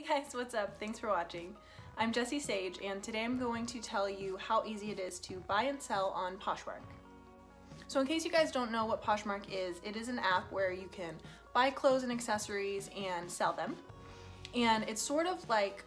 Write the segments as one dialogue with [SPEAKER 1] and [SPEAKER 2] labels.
[SPEAKER 1] Hey guys, what's up? Thanks for watching. I'm Jessie Sage, and today I'm going to tell you how easy it is to buy and sell on Poshmark. So in case you guys don't know what Poshmark is, it is an app where you can buy clothes and accessories and sell them. And it's sort of like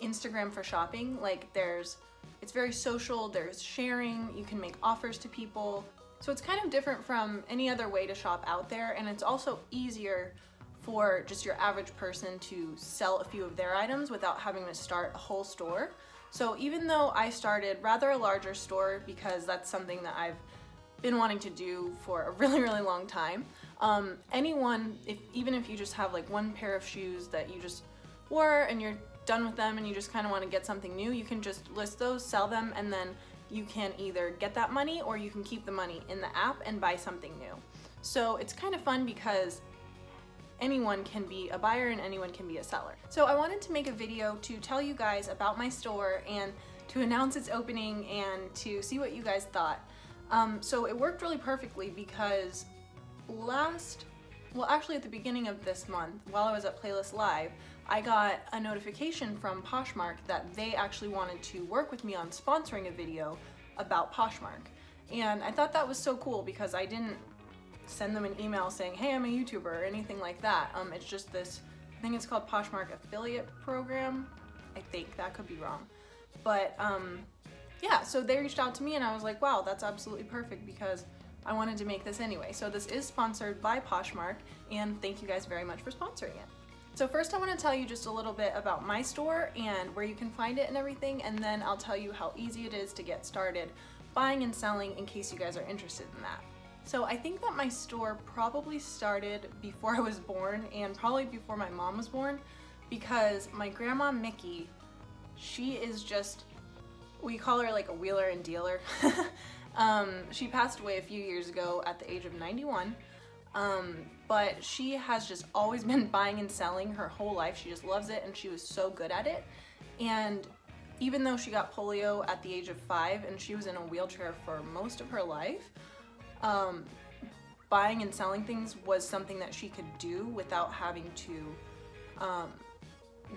[SPEAKER 1] Instagram for shopping. Like it's very social, there's sharing, you can make offers to people. So it's kind of different from any other way to shop out there, and it's also easier for just your average person to sell a few of their items without having to start a whole store. So even though I started rather a larger store because that's something that I've been wanting to do for a really long time, anyone, even if you just have like one pair of shoes that you just wore and you're done with them and you just kind of want to get something new, you can just list those, sell them, and then you can either get that money or you can keep the money in the app and buy something new. So it's kind of fun because anyone can be a buyer and anyone can be a seller. So I wanted to make a video to tell you guys about my store and to announce its opening and to see what you guys thought. So it worked really perfectly because actually at the beginning of this month, while I was at Playlist Live, I got a notification from Poshmark that they actually wanted to work with me on sponsoring a video about Poshmark. And I thought that was so cool because I didn't send them an email saying, hey, I'm a YouTuber or anything like that. It's just this, I think it's called Poshmark affiliate program. I think, that could be wrong. But yeah, so they reached out to me and I was like, wow, that's absolutely perfect because I wanted to make this anyway. So this is sponsored by Poshmark, and thank you guys very much for sponsoring it. So first I want to tell you just a little bit about my store and where you can find it and everything, and then I'll tell you how easy it is to get started buying and selling in case you guys are interested in that. So I think that my store probably started before I was born and probably before my mom was born, because my grandma Mickey, she is just, we call her like a wheeler and dealer. She passed away a few years ago at the age of 91, but she has just always been buying and selling her whole life. She just loves it and she was so good at it. And even though she got polio at the age of 5 and she was in a wheelchair for most of her life, buying and selling things was something that she could do without having to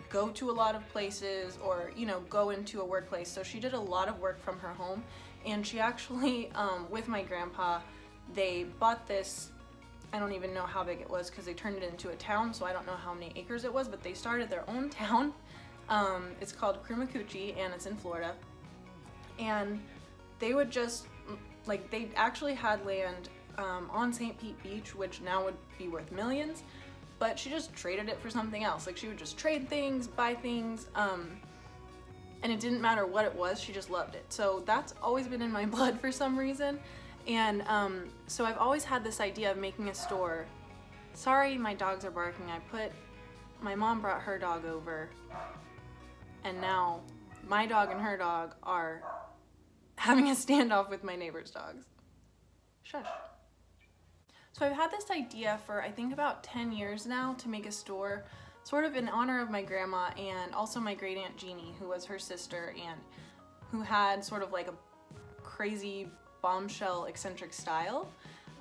[SPEAKER 1] go to a lot of places or, you know, go into a workplace. So she did a lot of work from her home, and she actually, with my grandpa, they bought this, I don't even know how big it was because they turned it into a town, so I don't know how many acres it was, but they started their own town. It's called Curated and it's in Florida. And they would just, like, they actually had land on St. Pete Beach, which now would be worth millions, but she just traded it for something else. Like, she would just trade things, buy things, and it didn't matter what it was, she just loved it. So that's always been in my blood for some reason. And so I've always had this idea of making a store. Sorry, my dogs are barking. My mom brought her dog over, and now my dog and her dog are having a standoff with my neighbor's dogs. Shush. So I've had this idea for I think about 10 years now to make a store sort of in honor of my grandma and also my great aunt Jeannie, who was her sister and who had sort of like a crazy bombshell eccentric style.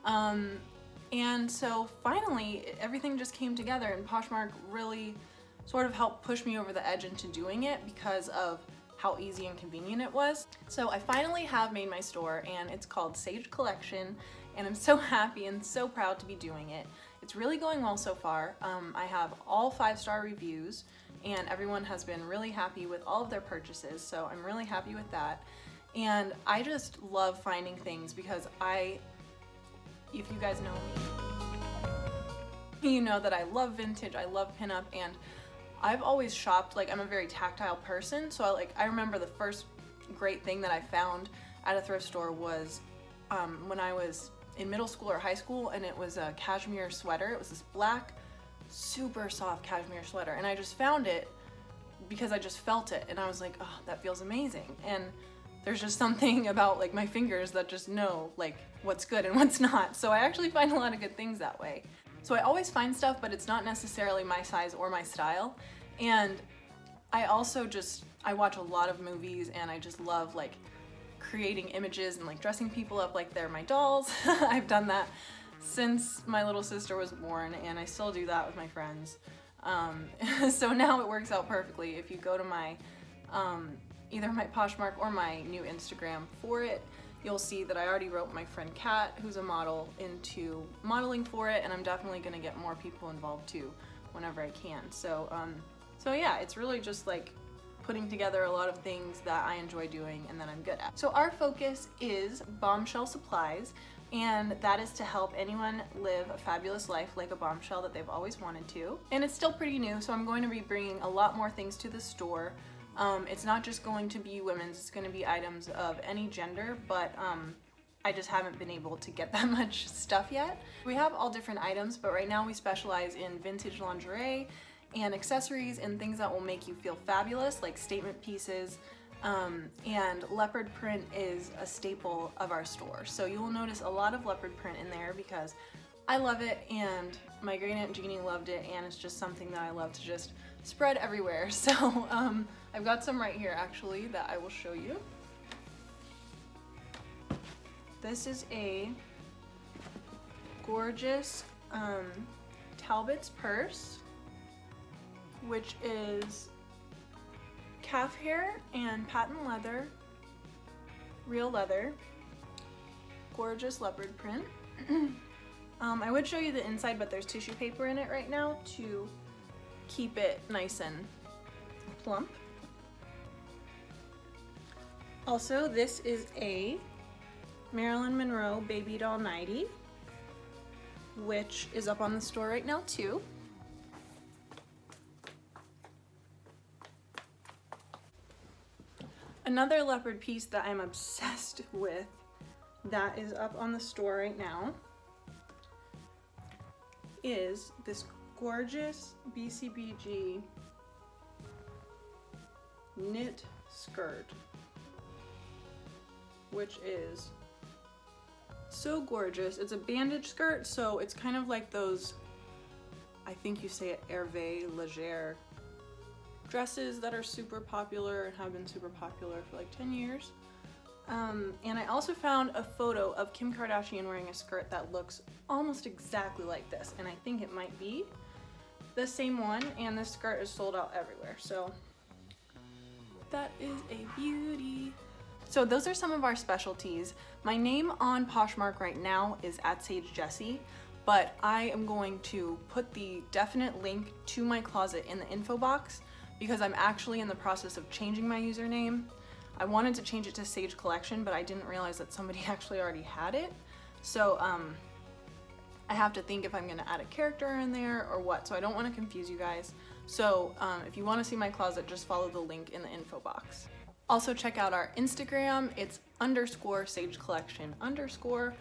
[SPEAKER 1] And so finally everything just came together, and Poshmark really sort of helped push me over the edge into doing it because of how easy and convenient it was. So I finally have made my store, and it's called Sage Collection, and I'm so happy and so proud to be doing it. It's really going well so far. I have all 5-star reviews, and everyone has been really happy with all of their purchases, so I'm really happy with that. And I just love finding things because if you guys know me, you know that I love vintage, I love pinup, and I've always shopped, like, I'm a very tactile person, so I remember the first great thing that I found at a thrift store was when I was in middle school or high school, and it was a cashmere sweater. It was this black, super soft cashmere sweater, and I just found it because I just felt it, and I was like, oh, that feels amazing. And there's just something about, like, my fingers that just know, like, what's good and what's not. So I actually find a lot of good things that way. So I always find stuff, but it's not necessarily my size or my style. And I also I watch a lot of movies, and I just love, like, creating images and, like, dressing people up like they're my dolls. I've done that since my little sister was born, and I still do that with my friends. So now it works out perfectly. If you go to my either my Poshmark or my new Instagram for it, you'll see that I already wrote my friend Kat, who's a model, into modeling for it, and I'm definitely gonna get more people involved too whenever I can. So yeah, it's really just like putting together a lot of things that I enjoy doing and that I'm good at. So our focus is bombshell supplies, and that is to help anyone live a fabulous life like a bombshell that they've always wanted to. And it's still pretty new, so I'm going to be bringing a lot more things to the store. It's not just going to be women's, it's going to be items of any gender, but I just haven't been able to get that much stuff yet. We have all different items, but right now we specialize in vintage lingerie and accessories and things that will make you feel fabulous, like statement pieces, and leopard print is a staple of our store. So you will notice a lot of leopard print in there because I love it and my great aunt Jeannie loved it, and it's just something that I love to just spread everywhere. So I've got some right here actually that I will show you. This is a gorgeous Talbot's purse, which is calf hair and patent leather, real leather, gorgeous leopard print. I would show you the inside, but there's tissue paper in it right now to keep it nice and plump. Also, this is a Marilyn Monroe baby doll nightie, which is up on the store right now too. Another leopard piece that I'm obsessed with that is up on the store right now is this gorgeous BCBG knit skirt, which is so gorgeous. It's a bandage skirt, so it's kind of like those, I think you say it, Hervé Leger dresses that are super popular and have been super popular for like 10 years. And I also found a photo of Kim Kardashian wearing a skirt that looks almost exactly like this, and I think it might be the same one, and this skirt is sold out everywhere, so that is a beauty. So those are some of our specialties. My name on Poshmark right now is @SageJessie, but I am going to put the definite link to my closet in the info box because I'm actually in the process of changing my username. I wanted to change it to Sage Collection, but I didn't realize that somebody actually already had it. So I have to think if I'm gonna add a character in there or what, so I don't wanna confuse you guys. So if you wanna see my closet, just follow the link in the info box. Also check out our Instagram, it's _Sage Collection _.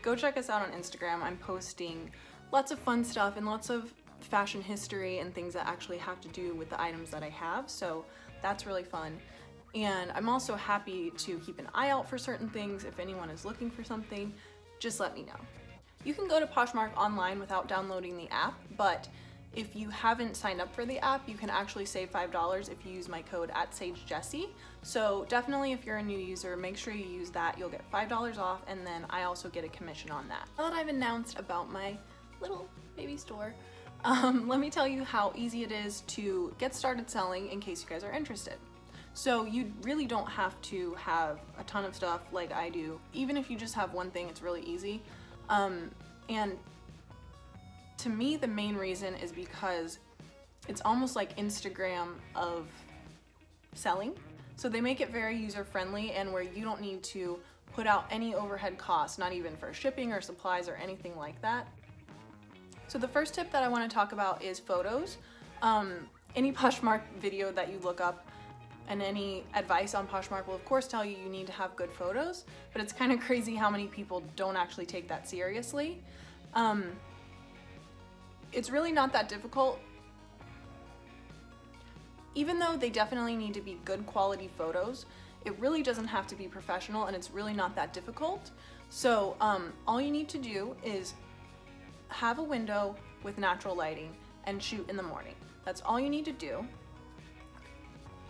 [SPEAKER 1] Go check us out on Instagram. I'm posting lots of fun stuff and lots of fashion history and things that actually have to do with the items that I have, so that's really fun. And I'm also happy to keep an eye out for certain things. If anyone is looking for something, just let me know. You can go to Poshmark online without downloading the app, but if you haven't signed up for the app, you can actually save $5 if you use my code @SageJessie. So definitely if you're a new user, make sure you use that. You'll get $5 off, and then I also get a commission on that. Now that I've announced about my little baby store, let me tell you how easy it is to get started selling in case you guys are interested. So you really don't have to have a ton of stuff like I do. Even if you just have one thing, it's really easy. And to me, the main reason is because it's almost like Instagram of selling. So they make it very user-friendly and where you don't need to put out any overhead costs, not even for shipping or supplies or anything like that. So the first tip that I want to talk about is photos. Any Poshmark video that you look up and any advice on Poshmark will of course tell you you need to have good photos, but it's kind of crazy how many people don't actually take that seriously. It's really not that difficult. Even though they definitely need to be good quality photos, it really doesn't have to be professional, and it's really not that difficult. So all you need to do is have a window with natural lighting and shoot in the morning. That's all you need to do.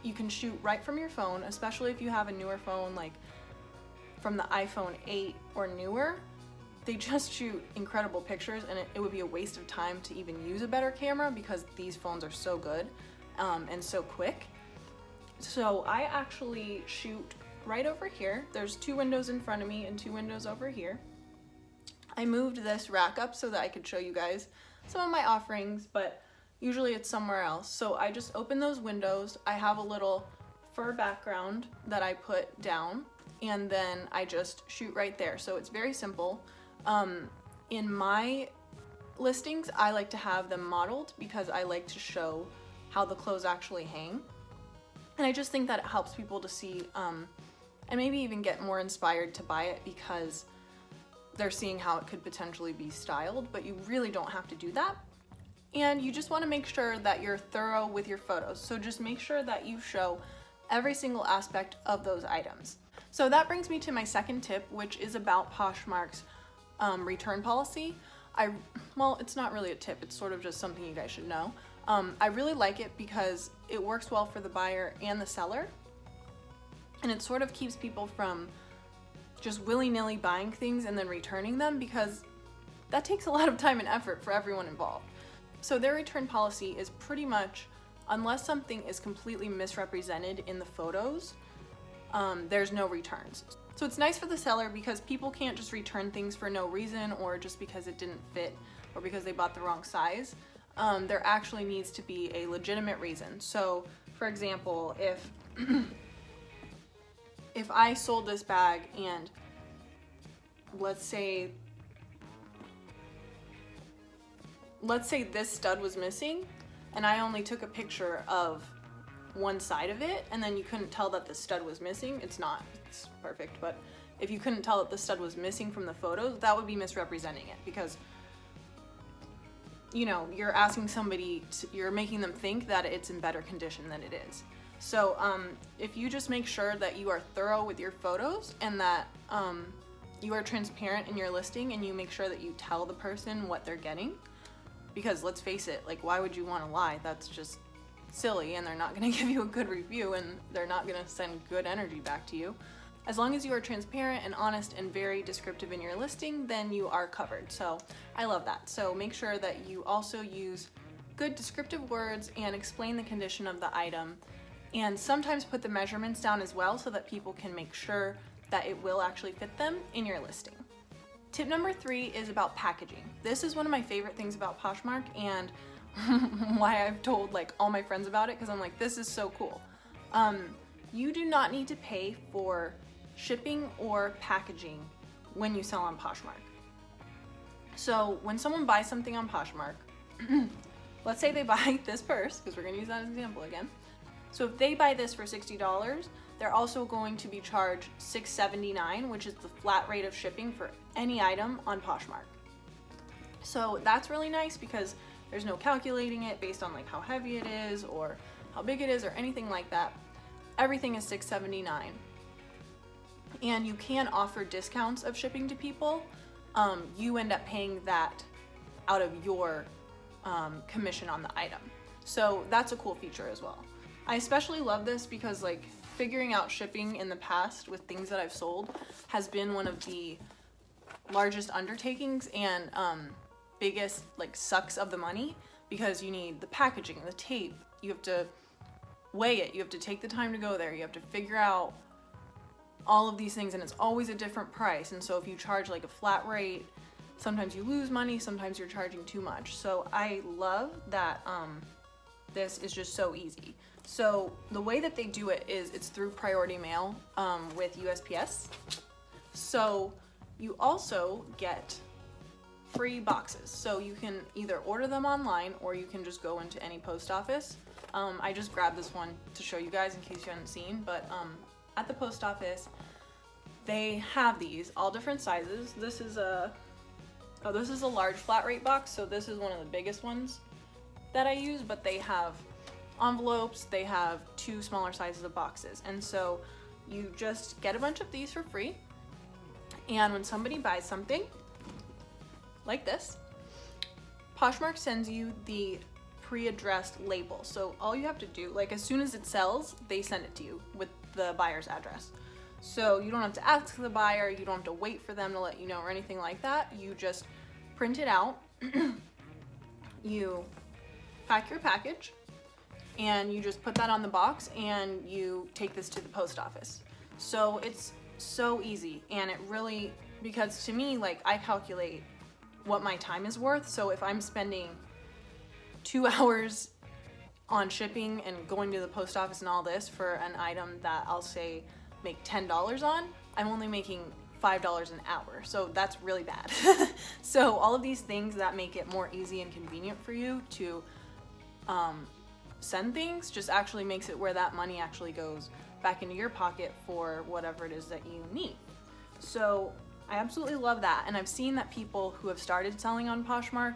[SPEAKER 1] You can shoot right from your phone, especially if you have a newer phone like from the iPhone 8 or newer. they just shoot incredible pictures, and it would be a waste of time to even use a better camera because these phones are so good and so quick. So I actually shoot right over here. There's 2 windows in front of me and 2 windows over here. I moved this rack up so that I could show you guys some of my offerings, but usually it's somewhere else. So I just open those windows. I have a little fur background that I put down, and then I just shoot right there. So it's very simple. In my listings, I like to have them modeled because I like to show how the clothes actually hang. And I just think that it helps people to see and maybe even get more inspired to buy it because they're seeing how it could potentially be styled, but you really don't have to do that. And you just want to make sure that you're thorough with your photos. So just make sure that you show every single aspect of those items. So that brings me to my second tip, which is about Poshmark's return policy. Well, it's not really a tip, it's sort of just something you guys should know. I really like it because it works well for the buyer and the seller, and it sort of keeps people from just willy-nilly buying things and then returning them, because that takes a lot of time and effort for everyone involved. So their return policy is pretty much, unless something is completely misrepresented in the photos, there's no returns. So it's nice for the seller because people can't just return things for no reason or just because it didn't fit or because they bought the wrong size. There actually needs to be a legitimate reason. So for example, if I sold this bag and let's say this stud was missing and I only took a picture of one side of it and then you couldn't tell that the stud was missing, it's perfect, but if you couldn't tell that the stud was missing from the photos, that would be misrepresenting it, because you know, you're asking somebody you're making them think that it's in better condition than it is. So if you just make sure that you are thorough with your photos and that you are transparent in your listing and you make sure that you tell the person what they're getting, because let's face it, like, why would you want to lie? That's just silly, and they're not going to give you a good review and they're not going to send good energy back to you. As long as you are transparent and honest and very descriptive in your listing, then you are covered. So I love that. So make sure that you also use good descriptive words and explain the condition of the item, and sometimes put the measurements down as well so that people can make sure that it will actually fit them in your listing. Tip number 3 is about packaging. This is one of my favorite things about Poshmark and why I've told like all my friends about it, because I'm like, this is so cool. You do not need to pay for shipping or packaging when you sell on Poshmark. So when someone buys something on Poshmark, let's say they buy this purse, because we're going to use that as an example again. So if they buy this for $60, they're also going to be charged $6.79, which is the flat rate of shipping for any item on Poshmark. So that's really nice because there's no calculating it based on like how heavy it is or how big it is or anything like that. Everything is $6.79. And you can offer discounts of shipping to people. You end up paying that out of your commission on the item. So that's a cool feature as well. I especially love this because like figuring out shipping in the past with things that I've sold has been one of the largest undertakings and biggest like sucks of the money, because you need the packaging, the tape, you have to weigh it, you have to take the time to go there, you have to figure out all of these things, and it's always a different price. And so if you charge like a flat rate, sometimes you lose money, sometimes you're charging too much. So I love that this is just so easy. So the way that they do it is it's through priority mail with USPS. So you also get free boxes. So you can either order them online or you can just go into any post office. I just grabbed this one to show you guys in case you haven't seen, but at the post office, they have these all different sizes. This is a large flat rate box, so this is one of the biggest ones that I use, but they have envelopes, they have 2 smaller sizes of boxes, and so you just get a bunch of these for free, and when somebody buys something like this, Poshmark sends you the pre-addressed label. So all you have to do, like as soon as it sells, they send it to you with the buyer's address. So you don't have to ask the buyer, you don't have to wait for them to let you know or anything like that. You just print it out, you pack your package, and you just put that on the box and you take this to the post office. So it's so easy, and it really, because to me, like, I calculate what my time is worth. So if I'm spending 2 hours on shipping and going to the post office and all this for an item that I'll say make $10 on, I'm only making $5 an hour. So that's really bad. So all of these things that make it more easy and convenient for you to send things just actually makes it where that money actually goes back into your pocket for whatever it is that you need. So I absolutely love that, and I've seen that people who have started selling on Poshmark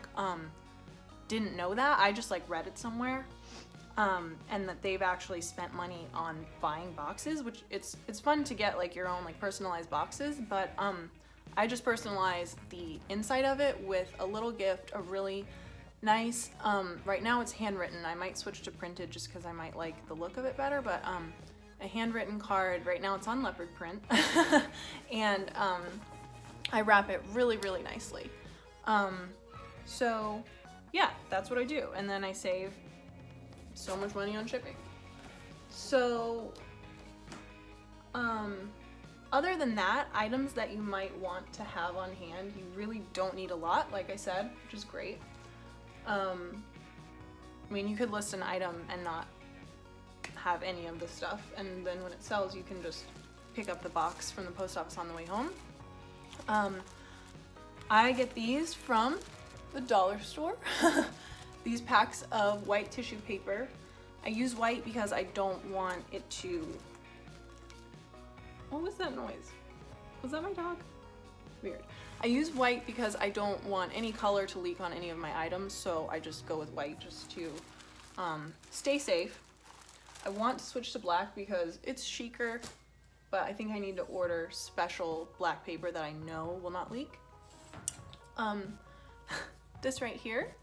[SPEAKER 1] didn't know that. I just like read it somewhere, and that they've actually spent money on buying boxes, which it's fun to get like your own like personalized boxes, but I just personalize the inside of it with a little gift, a really nice, right now it's handwritten. I might switch to printed just because I might like the look of it better, but a handwritten card. Right now it's on leopard print, and I wrap it really, really nicely. So yeah, that's what I do, and then I save so much money on shipping. So other than that, items that you might want to have on hand, you really don't need a lot, like I said, which is great. I mean, you could list an item and not have any of the stuff, and then when it sells, you can just pick up the box from the post office on the way home. I get these from the dollar store. These packs of white tissue paper. I use white because I don't want it to... What was that noise? Was that my dog? Weird. I use white because I don't want any color to leak on any of my items, so I just go with white just to stay safe. I want to switch to black because it's chicer, but I think I need to order special black paper that I know will not leak. This right here,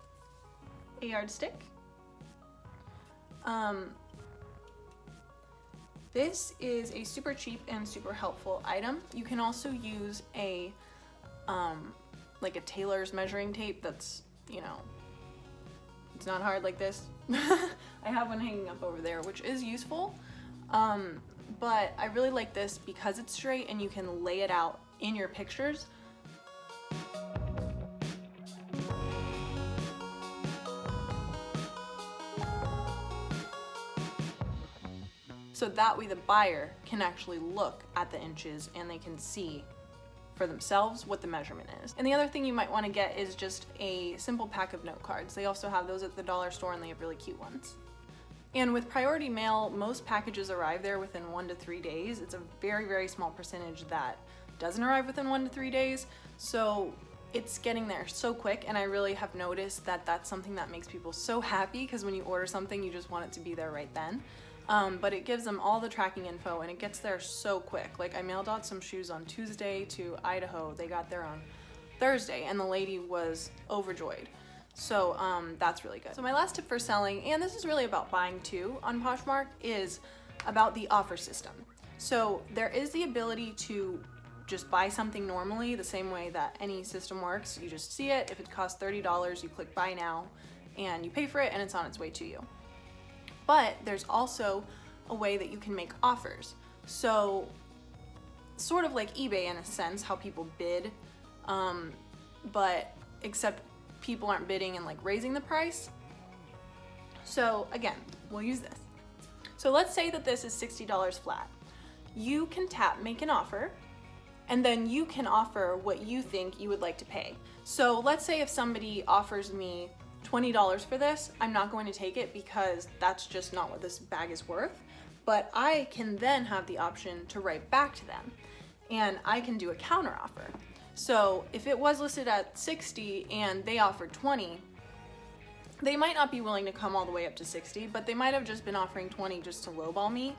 [SPEAKER 1] a yardstick. This is a super cheap and super helpful item. You can also use a like a tailor's measuring tape that's, you know, it's not hard like this. I have one hanging up over there, which is useful, but I really like this because it's straight and you can lay it out in your pictures. So that way the buyer can actually look at the inches and they can see for themselves what the measurement is. And the other thing you might want to get is just a simple pack of note cards. They also have those at the dollar store, and they have really cute ones. And with priority mail, most packages arrive there within 1 to 3 days. It's a very, very small percentage that doesn't arrive within 1 to 3 days. So it's getting there so quick, and I really have noticed that that's something that makes people so happy, because when you order something, you just want it to be there right then. But it gives them all the tracking info, and it gets there so quick. Like, I mailed out some shoes on Tuesday to Idaho. They got there on Thursday, and the lady was overjoyed. So that's really good. So my last tip for selling, and this is really about buying too on Poshmark, is about the offer system. So there is the ability to just buy something normally, the same way that any system works. You just see it. If it costs $30, you click buy now, and you pay for it, and it's on its way to you. But there's also a way that you can make offers. So sort of like eBay in a sense, how people bid, but except people aren't bidding and like raising the price. So again, we'll use this. So let's say that this is $60 flat. You can tap make an offer, and then you can offer what you think you would like to pay. So let's say if somebody offers me $20 for this, I'm not going to take it because that's just not what this bag is worth. But I can then have the option to write back to them, and I can do a counter offer. So if it was listed at 60 and they offered 20, they might not be willing to come all the way up to 60, but they might have just been offering 20 just to lowball me.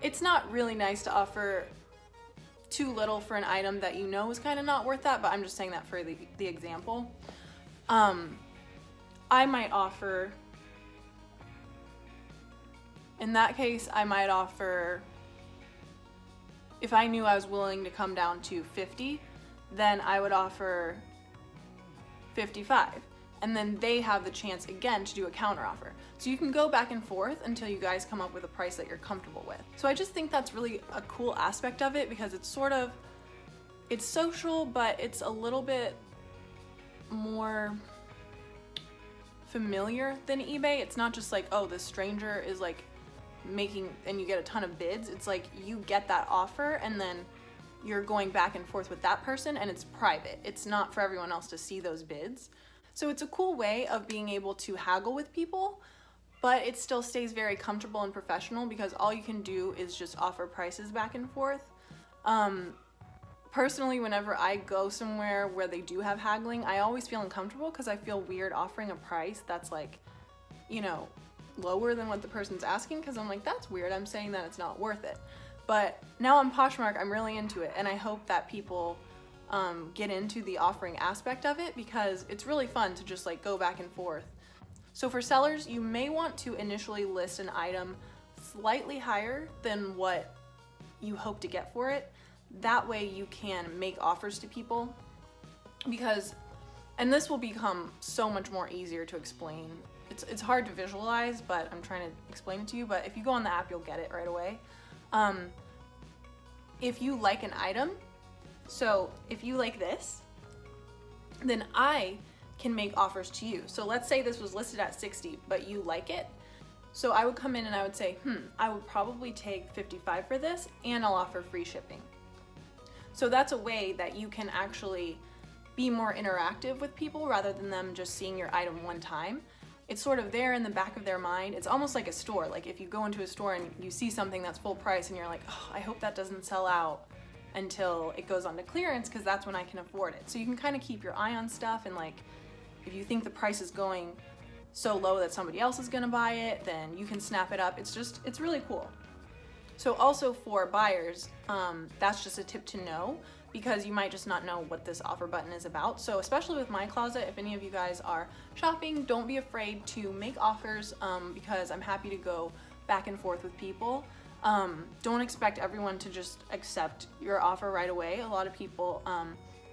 [SPEAKER 1] It's not really nice to offer too little for an item that you know is kind of not worth that, but I'm just saying that for the example. I might offer, in that case, I might offer, if I knew I was willing to come down to 50, then I would offer 55. And then they have the chance again to do a counter offer. So you can go back and forth until you guys come up with a price that you're comfortable with. So I just think that's really a cool aspect of it, because it's sort of, it's social, but it's a little bit more familiar than eBay. It's not just like, oh, this stranger is like making, and you get a ton of bids. It's like you get that offer and then you're going back and forth with that person, and it's private. It's not for everyone else to see those bids. So it's a cool way of being able to haggle with people, but it still stays very comfortable and professional, because all you can do is just offer prices back and forth. Personally, whenever I go somewhere where they do have haggling, I always feel uncomfortable because I feel weird offering a price that's like, you know, lower than what the person's asking, because I'm like, that's weird, I'm saying that it's not worth it. But now on Poshmark, I'm really into it, and I hope that people get into the offering aspect of it, because it's really fun to just like go back and forth. So for sellers, you may want to initially list an item slightly higher than what you hope to get for it. That way you can make offers to people, because, and this will become so much more easier to explain. It's hard to visualize, but I'm trying to explain it to you, but if you go on the app, you'll get it right away. If you like an item, so if you like this, then I can make offers to you. So let's say this was listed at 60, but you like it. So I would come in and I would say, I would probably take 55 for this, and I'll offer free shipping. So that's a way that you can actually be more interactive with people rather than them just seeing your item one time. It's sort of there in the back of their mind. It's almost like a store. Like if you go into a store and you see something that's full price and you're like, oh, I hope that doesn't sell out until it goes on to clearance, because that's when I can afford it. So you can kind of keep your eye on stuff, and like if you think the price is going so low that somebody else is gonna buy it, then you can snap it up. It's really cool. So also for buyers, that's just a tip to know, because you might just not know what this offer button is about. So especially with my closet, if any of you guys are shopping, don't be afraid to make offers, because I'm happy to go back and forth with people. Don't expect everyone to just accept your offer right away. A lot of people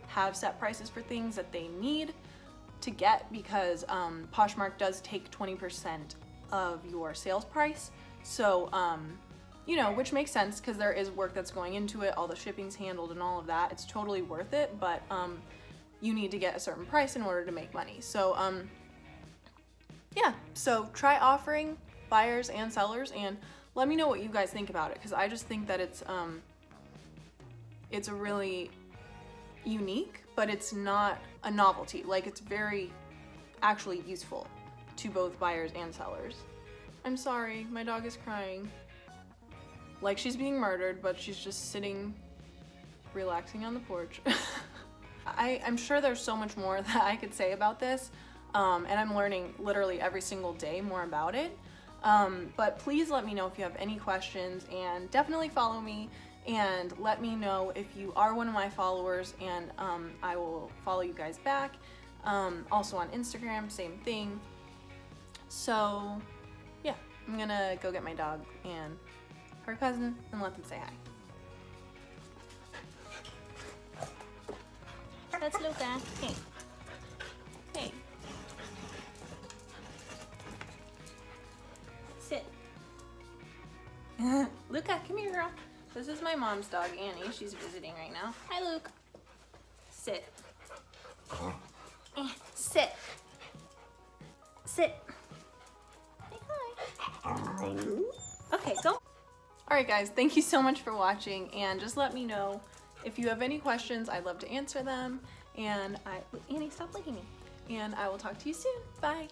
[SPEAKER 1] have set prices for things that they need to get, because Poshmark does take 20% of your sales price. So, you know, which makes sense because there is work that's going into it, all the shipping's handled and all of that. It's totally worth it, but you need to get a certain price in order to make money. So, yeah, so try offering buyers and sellers, and let me know what you guys think about it, because I just think that it's a really unique, but it's not a novelty. Like, it's very actually useful to both buyers and sellers. I'm sorry, my dog is crying. Like she's being murdered, but she's just sitting, relaxing on the porch. I'm sure there's so much more that I could say about this, and I'm learning literally every single day more about it. But please let me know if you have any questions, and definitely follow me and let me know if you are one of my followers, and I will follow you guys back. Also on Instagram, same thing. So yeah, I'm gonna go get my dog and her cousin and let them say hi. That's Luca. Hey. Hey. Sit. Luca, come here, girl. This is my mom's dog, Annie. She's visiting right now. Hi, Luke. Sit. Sit. Sit. Say hi. Okay, go. Alright guys, thank you so much for watching, and just let me know if you have any questions. I'd love to answer them, and Annie, stop licking me. And I will talk to you soon. Bye.